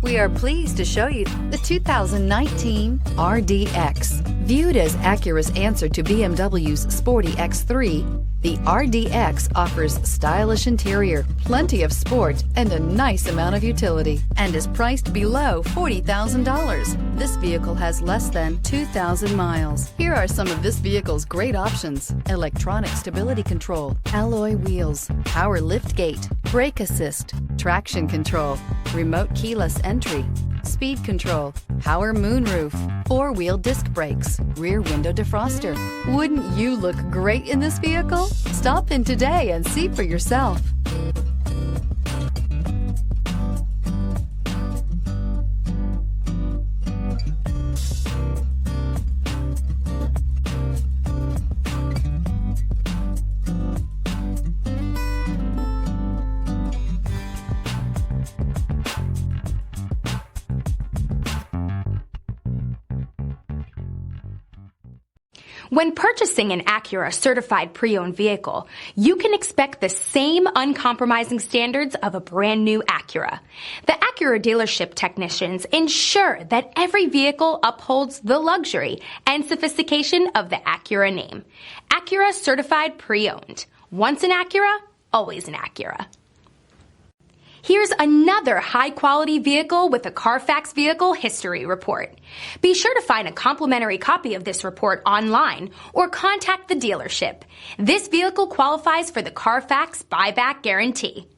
We are pleased to show you the 2019 RDX. Viewed as Acura's answer to BMW's sporty X3, the RDX offers stylish interior, plenty of sport, and a nice amount of utility, and is priced below $40,000. This vehicle has less than 2,000 miles. Here are some of this vehicle's great options: electronic stability control, alloy wheels, power liftgate, brake assist, traction control, remote keyless entry, speed control, power moonroof, four-wheel disc brakes, rear window defroster. Wouldn't you look great in this vehicle? Stop in today and see for yourself. When purchasing an Acura certified pre-owned vehicle, you can expect the same uncompromising standards of a brand new Acura. The Acura dealership technicians ensure that every vehicle upholds the luxury and sophistication of the Acura name. Acura certified pre-owned. Once an Acura, always an Acura. Here's another high-quality vehicle with a Carfax Vehicle History Report. Be sure to find a complimentary copy of this report online or contact the dealership. This vehicle qualifies for the Carfax Buyback Guarantee.